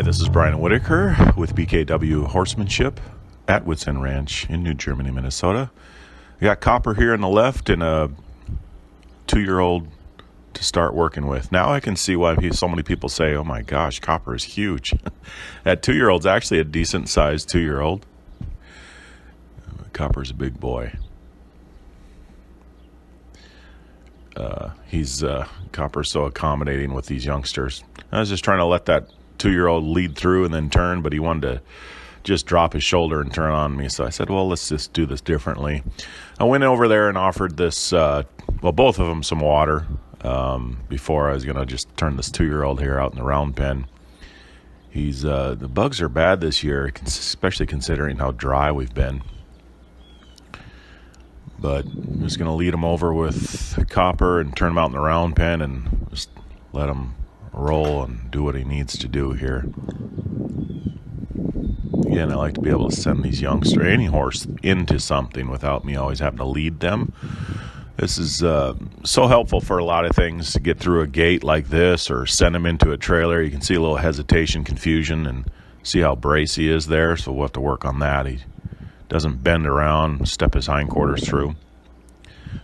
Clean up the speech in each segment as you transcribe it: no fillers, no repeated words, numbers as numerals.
Hi, this is Brian Whitaker with BKW Horsemanship at Woods End Ranch in New Germany, Minnesota. We got Copper here on the left and a 2-year-old to start working with. Now I can see why so many people say, oh my gosh, Copper is huge. That 2-year-old's actually a decent sized 2-year-old. Copper's a big boy. Copper's so accommodating with these youngsters. I was just trying to let that 2-year-old lead through and then turn, but he wanted to just drop his shoulder and turn on me. So I said, well, let's just do this differently. I went over there and offered this, both of them some water before I was going to just turn this 2-year-old here out in the round pen. The bugs are bad this year, especially considering how dry we've been. But I'm just going to lead him over with Copper and turn him out in the round pen and just let him roll and do what he needs to do here. Again, I like to be able to send these youngsters, any horse, into something without me always having to lead them. This is so helpful for a lot of things, to get through a gate like this or send him into a trailer. You can see a little hesitation, confusion, and see how brace he is there, so we'll have to work on that. He doesn't bend around, step his hindquarters through.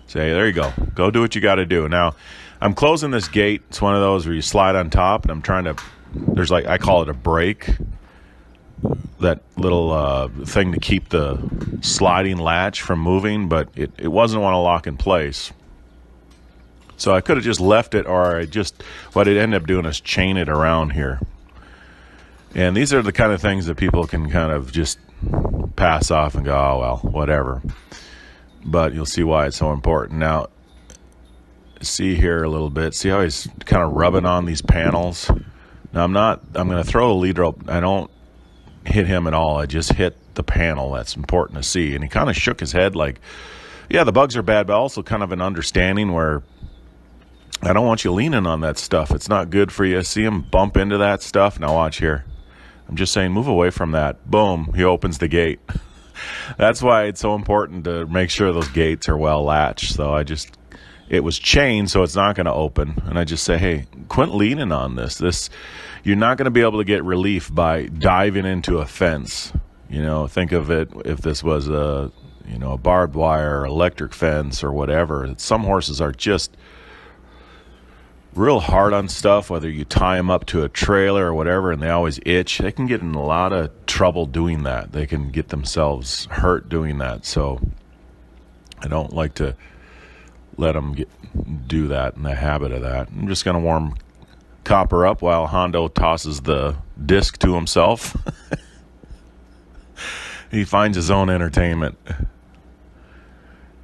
Say, there you go. Go do what you got to do. Now, I'm closing this gate. It's one of those where you slide on top, and I'm trying to, I call it a brake. That little thing to keep the sliding latch from moving, but it wasn't want to lock in place. So I could have just left it, or what it ended up doing is chain it around here. And these are the kind of things that people can kind of just pass off and go, oh, well, whatever. But you'll see why it's so important. Now, see here a little bit. See how he's kind of rubbing on these panels? Now, I'm going to throw a lead rope. I don't hit him at all. I just hit the panel. That's important to see. And he kind of shook his head like, yeah, the bugs are bad, but also kind of an understanding where I don't want you leaning on that stuff. It's not good for you. See him bump into that stuff? Now watch here. I'm just saying, move away from that. Boom, he opens the gate. That's why it's so important to make sure those gates are well latched. So it was chained, so it's not going to open. And I just say, hey, quit leaning on this. You're not going to be able to get relief by diving into a fence. Think of it if this was a barbed wire, electric fence, or whatever. Some horses are just real hard on stuff, whether you tie them up to a trailer or whatever, and they always itch. They can get in a lot of trouble doing that. They can get themselves hurt doing that. So I don't like to let them do that, in the habit of that. I'm just going to warm Copper up while Hondo tosses the disc to himself. He finds his own entertainment.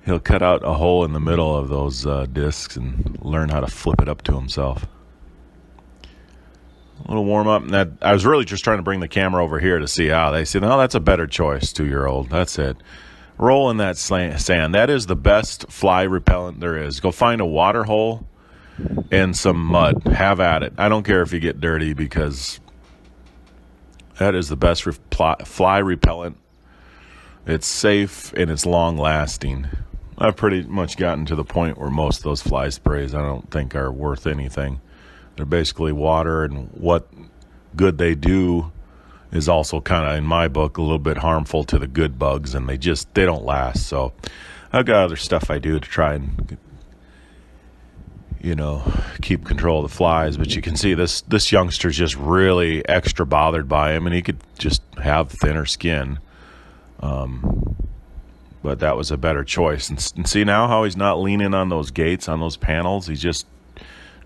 He'll cut out a hole in the middle of those discs and learn how to flip it up to himself. A little warm up. And I was really just trying to bring the camera over here to see how they say, no, that's a better choice, 2-year-old. That's it. Roll in that sand. That is the best fly repellent there is. Go find a water hole and some mud. Have at it. I don't care if you get dirty, because that is the best fly repellent. It's safe and it's long lasting. I've pretty much gotten to the point where most of those fly sprays I don't think are worth anything. They're basically water, and what good they do is also kind of, in my book, a little bit harmful to the good bugs, and they don't last. So I've got other stuff I do to try and keep control of the flies. But you can see this youngster's just really extra bothered by him, and he could just have thinner skin. But that was a better choice. And see now how he's not leaning on those gates, on those panels. He's just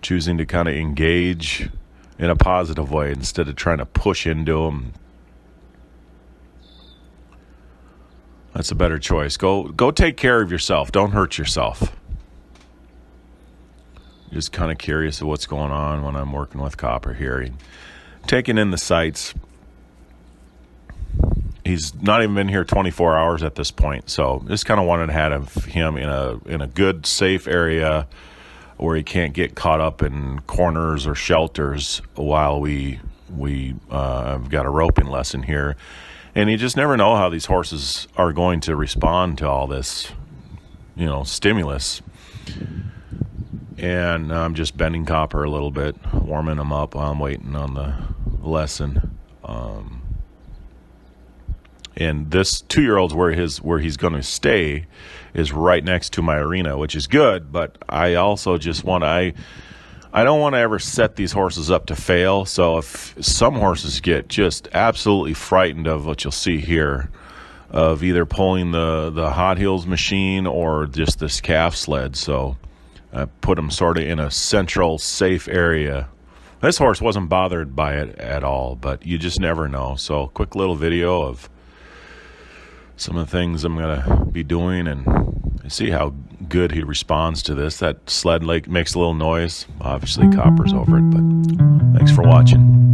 choosing to kind of engage in a positive way instead of trying to push into them. That's a better choice. Go take care of yourself. Don't hurt yourself. Just kind of curious of what's going on when I'm working with Copper here. Taking in the sights. He's not even been here 24 hours at this point, so just kind of wanted to have him in a good, safe area where he can't get caught up in corners or shelters while we have got a roping lesson here. And you just never know how these horses are going to respond to all this, stimulus. And I'm just bending Copper a little bit, warming him up while I'm waiting on the lesson. And this 2-year-old's where he's going to stay is right next to my arena, which is good. But I also just I don't want to ever set these horses up to fail. So if some horses get just absolutely frightened of what you'll see here, of either pulling the Hot Heels machine or just this calf sled. So I put them sort of in a central, safe area. This horse wasn't bothered by it at all, but you just never know. So quick little video of some of the things I'm going to be doing, and see how good he responds to this. That sled makes a little noise. Obviously, Copper's over it, but thanks for watching.